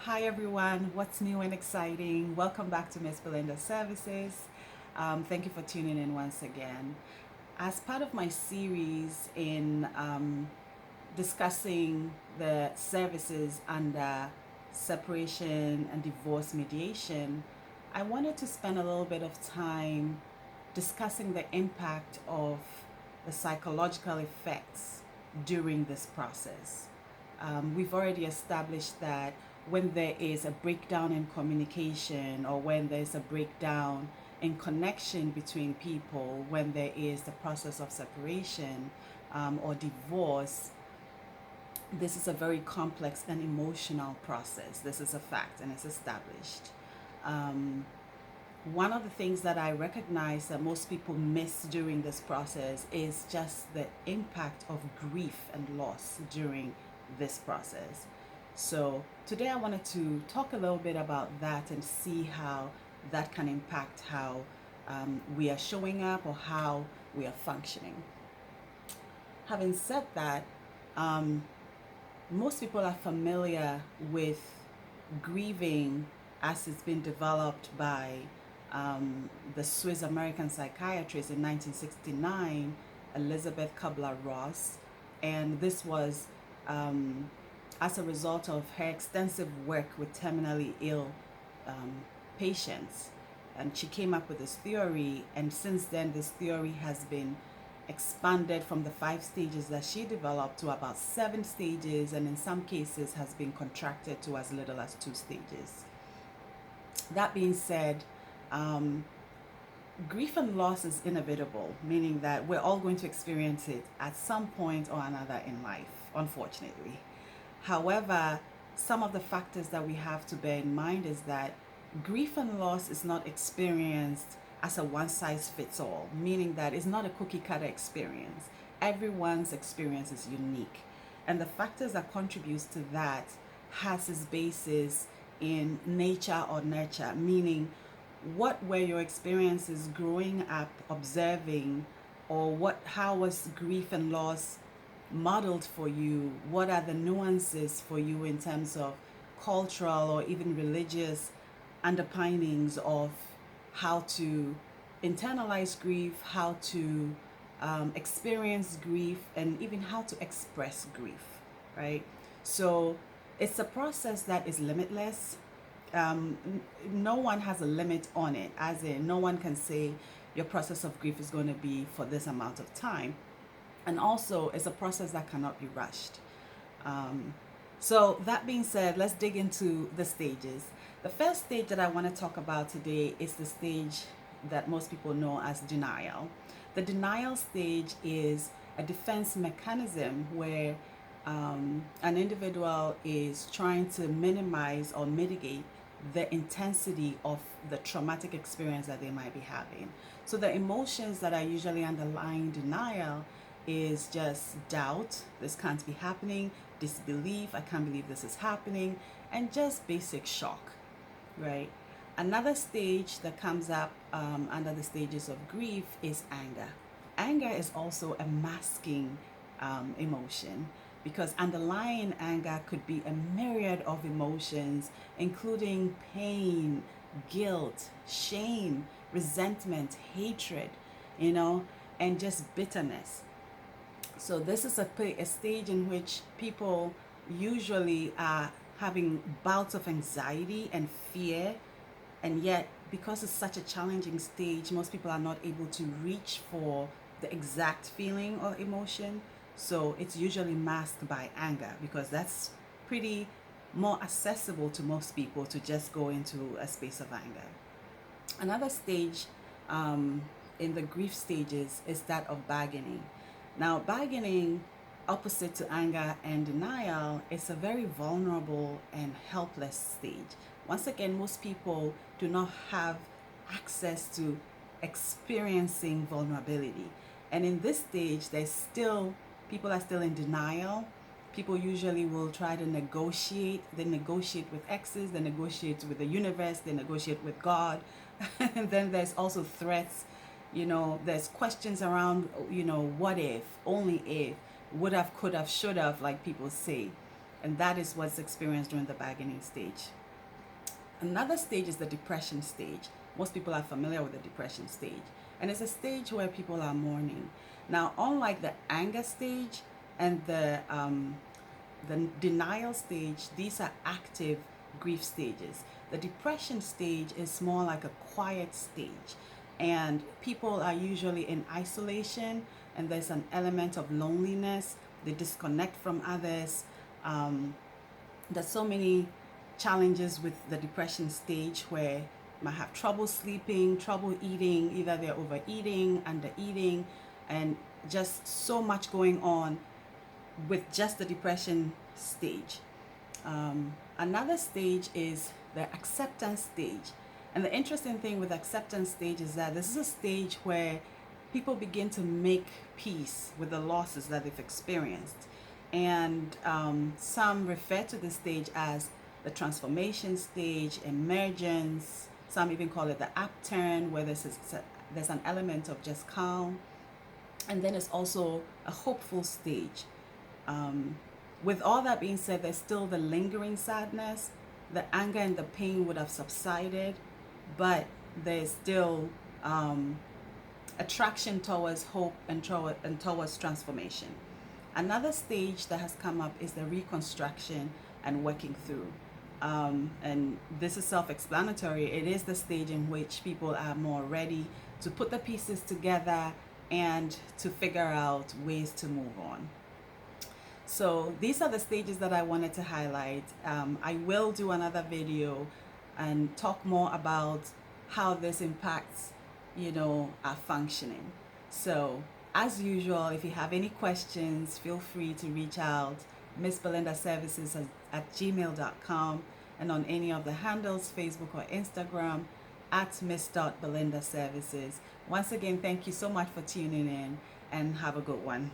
Hi everyone, what's new and exciting? Welcome back to Miss Belinda Services. Thank you for tuning in once again. As part of my series in discussing the services under separation and divorce mediation, I wanted to spend a little bit of time discussing the impact of the psychological effects during this process. We've already established that when there is a breakdown in communication or when there's a breakdown in connection between people, when there is the process of separation or divorce, this is a very complex and emotional process. This is a fact and it's established. Um, One of the things that I recognize that most people miss during this process is just the impact of grief and loss during this process. So, today I wanted to talk a little bit about that and see how that can impact how we are showing up or how we are functioning. Having said that, um, most people are familiar with grieving as it's been developed by the Swiss American psychiatrist in 1969, Elizabeth Kubler-Ross. And this was um, as a result of her extensive work with terminally ill um, patients. And she came up with this theory, and since then, this theory has been expanded from the 5 stages that she developed to about 7 stages, and in some cases has been contracted to as little as 2 stages. That being said, um, grief and loss is inevitable, meaning that we're all going to experience it at some point or another in life, unfortunately. However, some of the factors that we have to bear in mind is that grief and loss is not experienced as a one size fits all, meaning that it's not a cookie cutter experience. Everyone's experience is unique. And the factors that contributes to that has its basis in nature or nurture, meaning what were your experiences growing up observing, or how was grief and loss modeled for you? What are the nuances for you in terms of cultural or even religious underpinnings of how to internalize grief, how to experience grief, and even how to express grief, right? So it's a process that is limitless. No one has a limit on it, as in, no one can say your process of grief is going to be for this amount of time. And also, it's a process that cannot be rushed. Um, so, that being said, let's dig into the stages. The first stage that I want to talk about today is the stage that most people know as denial. The denial stage is a defense mechanism where an individual is trying to minimize or mitigate the intensity of the traumatic experience that they might be having. So, the emotions that are usually underlying denial is just doubt, this can't be happening, disbelief, I can't believe this is happening, and just basic shock, right? Another stage that comes up under the stages of grief is anger. Anger is also a masking emotion, because underlying anger could be a myriad of emotions, including pain, guilt, shame, resentment, hatred, you know, and just bitterness. So this is a stage in which people usually are having bouts of anxiety and fear, and yet because it's such a challenging stage, most people are not able to reach for the exact feeling or emotion. So it's usually masked by anger, because that's pretty more accessible to most people to just go into a space of anger. Another stage um, in the grief stages is that of bargaining. Now, bargaining, opposite to anger and denial, is a very vulnerable and helpless stage. Once again, most people do not have access to experiencing vulnerability. And in this stage, there's still, people are still in denial. People usually will try to negotiate. They negotiate with exes, they negotiate with the universe, they negotiate with God. And then there's also threats. There's questions around, what if, only if, would have, could have, should have, like people say. And that is what's experienced during the bargaining stage. Another stage is the depression stage. Most people are familiar with the depression stage. And it's a stage where people are mourning. Now, unlike the anger stage and the denial stage, these are active grief stages. The depression stage is more like a quiet stage, and people are usually in isolation, and there's an element of loneliness. They disconnect from others. There's so many challenges with the depression stage where you might have trouble sleeping, trouble eating, either they're overeating, undereating, and just so much going on with just the depression stage. Another stage is the acceptance stage. And the interesting thing with the acceptance stage is that this is a stage where people begin to make peace with the losses that they've experienced. And some refer to this stage as the transformation stage, emergence. Some even call it the upturn, where there's an element of just calm. And then it's also a hopeful stage. With all that being said, there's still the lingering sadness. The anger and the pain would have subsided, but there's still attraction towards hope and towards transformation. Another stage that has come up is the reconstruction and working through. And this is self-explanatory. It is the stage in which people are more ready to put the pieces together and to figure out ways to move on. So these are the stages that I wanted to highlight. I will do another video and talk more about how this impacts, our functioning. So as usual, if you have any questions, feel free to reach out, Miss Belinda Services at gmail.com, and on any of the handles, Facebook or Instagram, at miss.belinda services. Once again, thank you so much for tuning in, and have a good one.